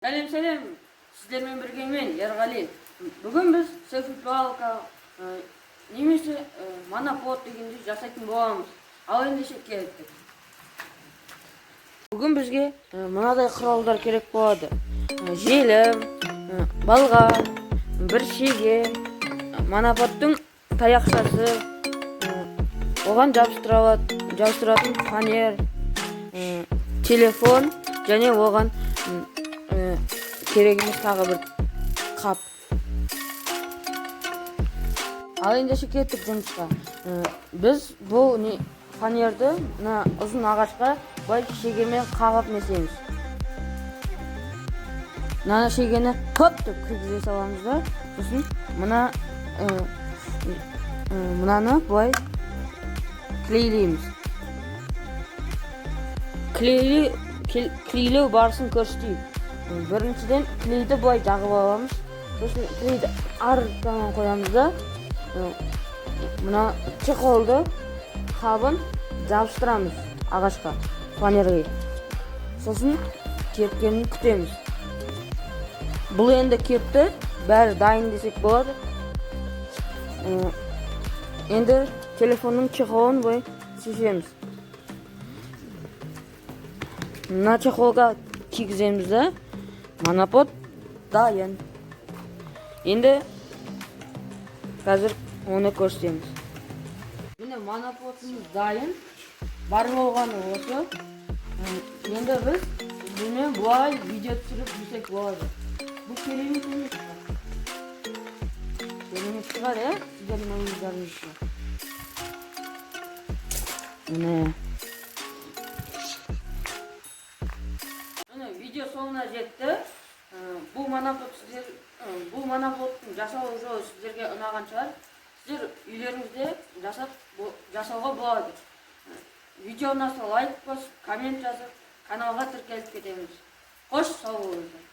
Selam. Sizlerмен birge men Ergали. Бүгін біз селфи-палка немесе монопод дегенді жасайтын боламыз. Ал ендеше келдік. Бүгін бізге мынадай құралдар керек болады. Желім, балға, бір шеге, моноподтың таяқшасы, оған жабыстыратын фанер, телефон және оған керек емес тағы бір қап. Ал ендеше кеттік жұмысқа. Біз бұл фанерді ұзын ағашқа бай шегемен қағып несеміз. Мына шегені топ кіргізе саламыз да, сосын мынаны былай клейлейміз. Клейлеу барысын көрсетейік. Біріншіден клейді былай жағып аламыз. Сосын клейді арықтан қоямыз да, мына чехолды қабын жабыстырамыз ағашқа, фанерге. Сосын кепкенін күтеміз. Бұл енді кепті бәрі дайын десек болады. Енді телефонның чехолын былай шешеміз. Мына чехолға кигіземіз да, монопод дайын. Енді қазір оны көрсетеміз. Міне моноподымыз дайын. Бар болғаны осы. Енді біз бұны бұлай видео түсіріп жүрсек болады. Бұл керемет емес шығар. Керемет шығар, сіздердің ойыңыздарыңызға. Міне. Видео соңына жетті. Бұл моноподтың жасалу жолы сіздерге ұнаған шығар. Сіздер үйлеріңізде жасауға болады. Видео ұнаса лайк басып, коммент жазып, каналға тіркеліп кетеміз. Қош, сау болыңыздар.